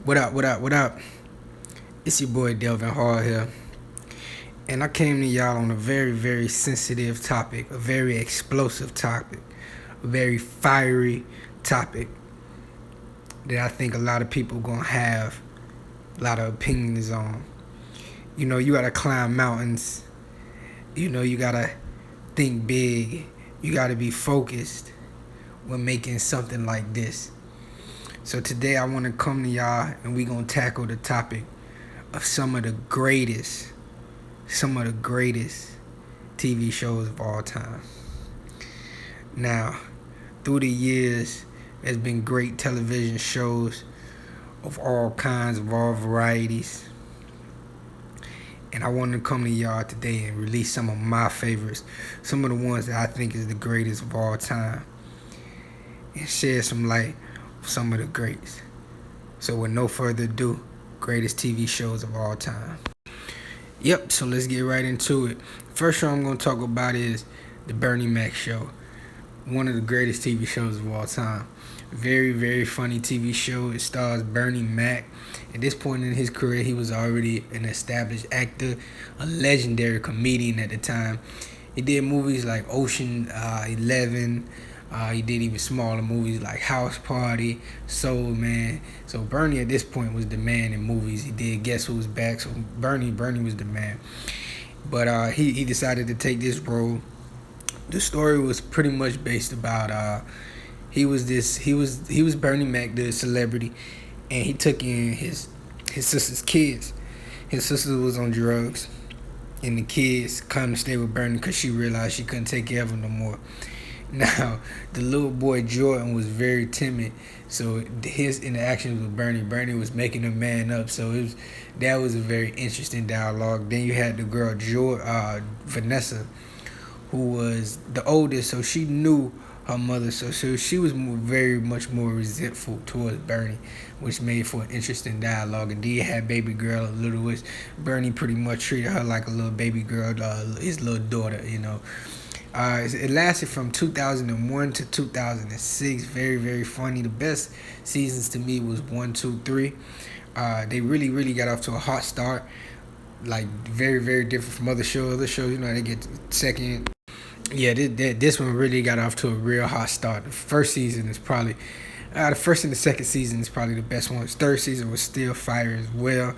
What up, what up, what up? It's your boy Delvin Hall here. And I came to y'all on a very, very sensitive topic, a very explosive topic, a very fiery topic that I think a lot of people gonna have a lot of opinions on. You gotta climb mountains. You gotta think big. You gotta be focused when making something like this. So today I wanna come to y'all and we gonna tackle the topic of some of the greatest TV shows of all time. Now, through the years, there's been great television shows of all kinds, of all varieties. And I wanted to come to y'all today and release some of my favorites, some of the ones that I think is the greatest of all time, and share some light on some of the greats. So with no further ado, greatest TV shows of all time. Yep, so let's get right into it. First show I'm going to talk about is The Bernie Mac Show. One of the greatest TV shows of all time. Very, very funny TV show. It stars Bernie Mac. At this point in his career, he was already an established actor, a legendary comedian at the time. He did movies like Ocean 11. He did even smaller movies like House Party, Soul Man. So Bernie at this point was the man in movies. He did Guess Who's Back. So Bernie was the man. But he decided to take this role. The story was pretty much based about he was Bernie Mac, the celebrity, and he took in his sister's kids. His sister was on drugs, and the kids come to stay with Bernie because she realized she couldn't take care of him no more. Now, the little boy Jordan was very timid, so his interactions with Bernie was making him man up. So that was a very interesting dialogue. Then you had the girl Vanessa, who was the oldest, so she knew her mother, so she was very much more resentful towards Bernie, which made for an interesting dialogue. And then you had baby girl Little, which Bernie pretty much treated her like a little baby girl, his little daughter, It lasted from 2001 to 2006. Very, very funny. The best seasons to me was 1, 2, 3. They really, really got off to a hot start. Like very, very different from other shows. Other shows, they get second. Yeah, this one really got off to a real hot start. The first season is probably, the first and the second season is probably the best one. The third season was still fire as well.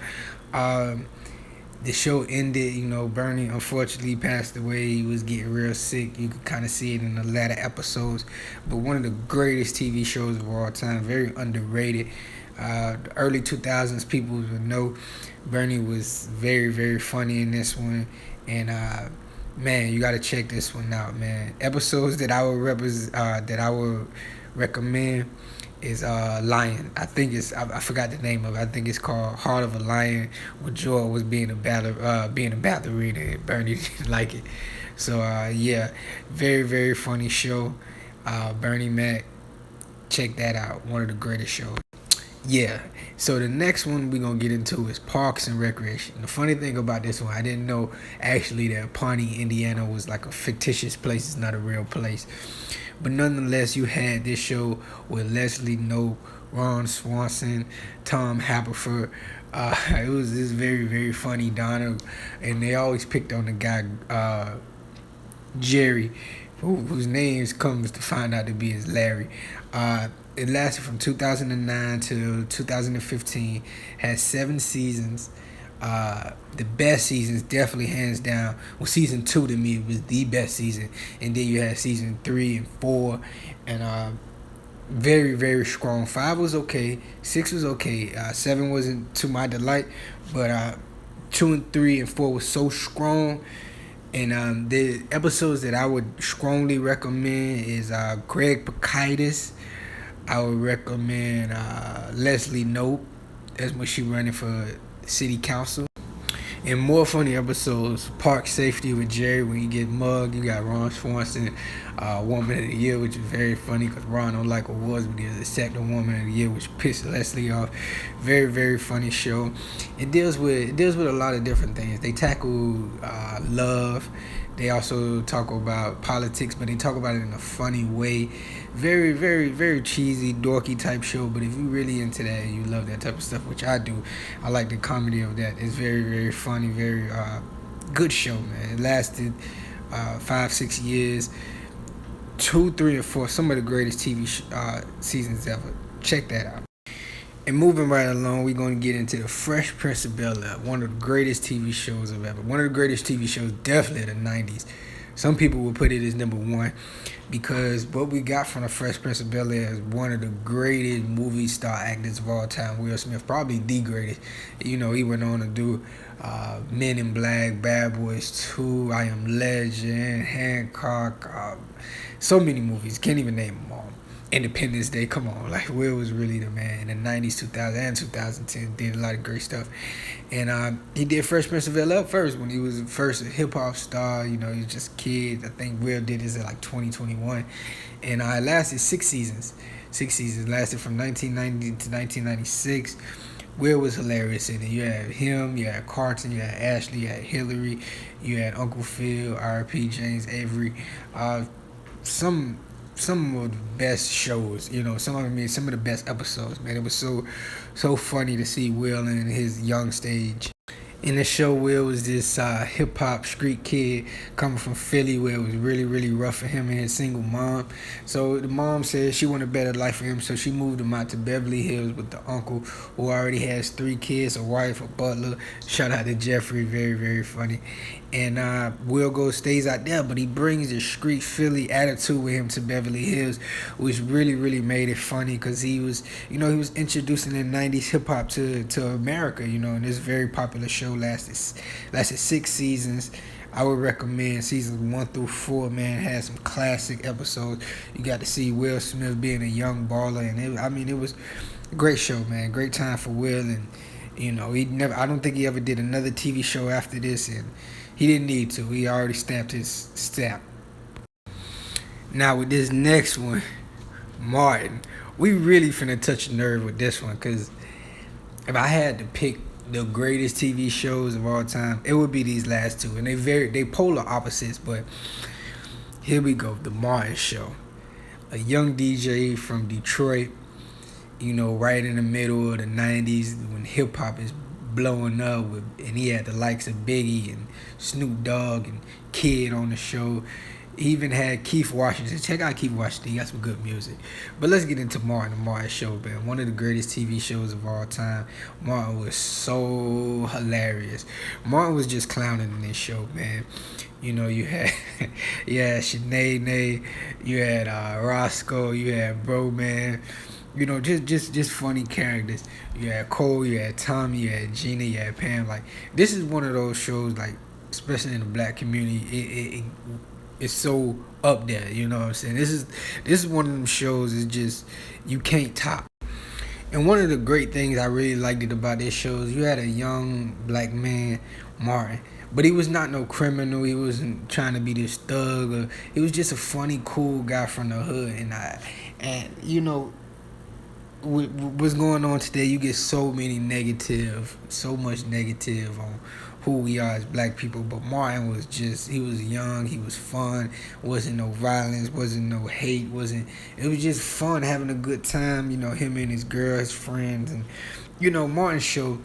The show ended, Bernie unfortunately passed away. He was getting real sick. You could kind of see it in the latter episodes. But one of the greatest TV shows of all time, very underrated. The early 2000s, people would know Bernie was very, very funny in this one. And, man, you got to check this one out, man. Episodes that I would recommend is Lion. I think I forgot the name of it. I think it's called Heart of a Lion, where Joy was being a ballerina and Bernie didn't like it. So yeah, very, very funny show. Bernie Mac, check that out. One of the greatest shows. Yeah, so the next one we're going to get into is Parks and Recreation. The funny thing about this one, I didn't know actually that Pawnee, Indiana was like a fictitious place. It's not a real place. But nonetheless, you had this show with Leslie Knope, Ron Swanson, Tom Haverford. It was this very, very funny Donna. And they always picked on the guy, Jerry, whose name comes to find out to be as Larry. It lasted from 2009 to 2015. Had 7 seasons. The best seasons, definitely hands down. Well, season 2 to me was the best season, and then you had season 3 and 4, and very, very strong. 5 was okay, 6 was okay, 7 wasn't to my delight, but 2 and 3 and 4 was so strong. And the episodes that I would strongly recommend is Greg Bacchidis. I would recommend Leslie Knope. That's when she running for city council. And more funny episodes, Park Safety with Jerry when you get mugged. You got Ron Swanson, Woman of the Year, which is very funny because Ron don't like awards, but he's accepted Woman of the Year, which pissed Leslie off. Very, very funny show. It deals with a lot of different things. They tackle love. They also talk about politics, but they talk about it in a funny way. Very, very, very cheesy, dorky type show. But if you really into that and you love that type of stuff, which I do, I like the comedy of that. It's very, very funny, very good show, man. It lasted 5, 6 years, 2, 3, or 4. Some of the greatest TV seasons ever. Check that out. And moving right along, we're going to get into the Fresh Prince of Bel-Air, one of the greatest TV shows of ever. One of the greatest TV shows, definitely of the 90s. Some people will put it as number one because what we got from the Fresh Prince of Bel-Air is one of the greatest movie star actors of all time, Will Smith, probably the greatest. You know, he went on to do Men in Black, Bad Boys 2, I Am Legend, Hancock, so many movies, can't even name them all. Independence Day, come on, like Will was really the man in the 90s, 2000, and 2010. Did a lot of great stuff, and he did Fresh Prince of Bel-Air first when he was first a hip hop star. You know, he was just a kid. I think Will did this at like 2021, and it lasted 6 seasons. 6 seasons lasted from 1990 to 1996. Will was hilarious in it. You had him, you had Carlton, you had Ashley, you had Hillary, you had Uncle Phil, R.P. James Avery. Some of the best shows, you know, some of the best episodes, man. It was so funny to see Will in his young stage. In the show, Will was this hip hop street kid coming from Philly, where it was really, really rough for him and his single mom. So the mom said she wanted a better life for him, so she moved him out to Beverly Hills with the uncle who already has 3 kids, a wife, a butler. Shout out to Jeffrey, very, very funny. And Will stays out there, but he brings the street Philly attitude with him to Beverly Hills, which really, really made it funny because he was introducing the 90s hip hop to America, you know, and this very popular show lasted 6 seasons. I would recommend seasons 1 through 4. Man, had some classic episodes. You got to see Will Smith being a young baller, and it was a great show, man. Great time for Will, and you know, I don't think he ever did another TV show after this, and he didn't need to. He already stamped his stamp. Now with this next one, Martin, we really finna touch a nerve with this one, because if I had to pick the greatest TV shows of all time, it would be these last two, and they polar opposites. But here we go, The Martin Show. A young DJ from Detroit, you know, right in the middle of the 90s when hip hop is blowing up, and he had the likes of Biggie and Snoop Dogg and Kid on the show. He even had Keith Washington. Check out Keith Washington. He got some good music. But let's get into Martin, the Martin Show, man. One of the greatest TV shows of all time. Martin was so hilarious. Martin was just clowning in this show, man. You know, you had Sinead, you had Roscoe, you had Bro Man. You know, just funny characters. You had Cole, you had Tommy, you had Gina, you had Pam. Like, this is one of those shows, like, especially in the black community, it's so up there. You know what I'm saying? This is one of them shows is just you can't top. And one of the great things I really liked about this show is you had a young black man, Martin. But he was not no criminal. He wasn't trying to be this thug. He was just a funny, cool guy from the hood. And you know, what's going on today, you get so much negative on who we are as black people. But Martin was he was young, he was fun, wasn't no violence, wasn't no hate, it was just fun, having a good time, you know, him and his girl, his friends. And you know, Martin's show,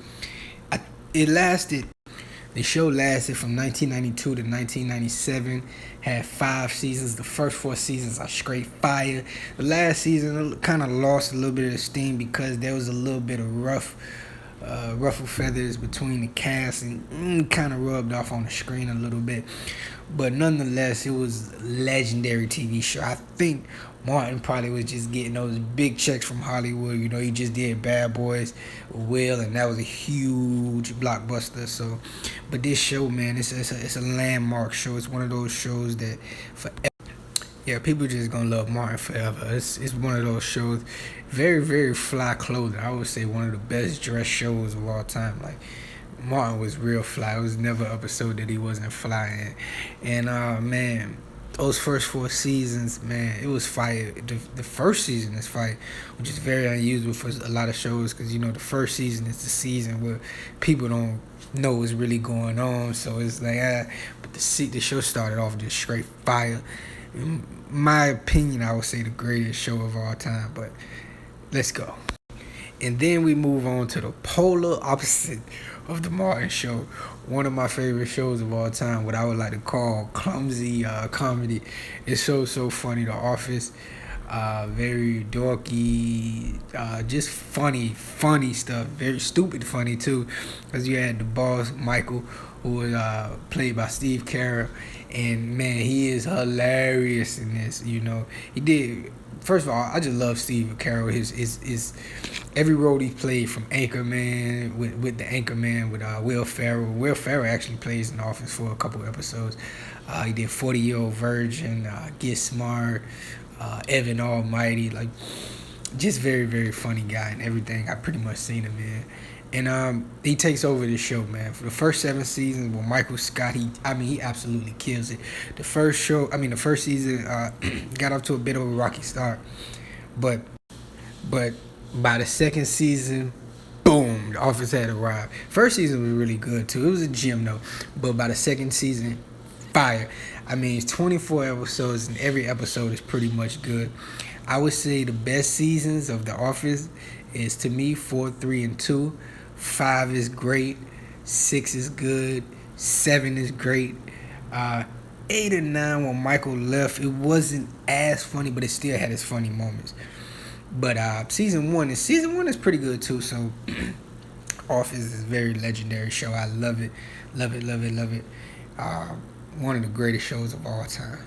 the show lasted from 1992 to 1997, had 5 seasons. The first 4 seasons are straight fire. The last season kind of lost a little bit of steam because there was a little bit of ruffle feathers between the cast, and kind of rubbed off on the screen a little bit. But nonetheless, it was a legendary TV show. I think Martin probably was just getting those big checks from Hollywood. You know, he just did Bad Boys with Will, and that was a huge blockbuster. So, but this show, man, it's a landmark show. It's one of those shows that forever. Yeah, people just gonna love Martin forever. It's one of those shows, very, very fly clothing. I would say one of the best dress shows of all time. Like, Martin was real fly. It was never an episode that he wasn't flying. And man, those first 4 seasons, man, it was fire. The first season is fire, which is very unusual for a lot of shows because the first season is the season where people don't know what's really going on. So it's like but the show started off just straight fire. In my opinion, I would say the greatest show of all time. But let's go. And then we move on to the polar opposite of the Martin Show. One of my favorite shows of all time, what I would like to call clumsy comedy. It's so funny. The Office, very dorky, just funny stuff. Very stupid funny too, because you had the boss Michael, who was played by Steve Carell, and man, he is hilarious in this. He did. First of all, I just love Steve Carell. His every role he played, from Anchorman with the Anchorman with Will Ferrell. Will Ferrell actually plays in the Office for a couple episodes. He did 40-Year-Old Virgin, Get Smart, Evan Almighty. Like, just very funny guy and everything I pretty much seen him in. And he takes over the show, man. For the first 7 seasons with Michael Scott, he absolutely kills it. The first season got off to a bit of a rocky start, but by the second season, boom, the Office had arrived. First season was really good too. It was a gym though, but by the second season, fire. It's 24 episodes, and every episode is pretty much good. I would say the best seasons of The Office is, to me, 4, 3, and 2. 5 is great. 6 is good. 7 is great. 8 and 9, when Michael left, it wasn't as funny, but it still had its funny moments. But season one is pretty good too. So Office is a very legendary show. I love it. One of the greatest shows of all time.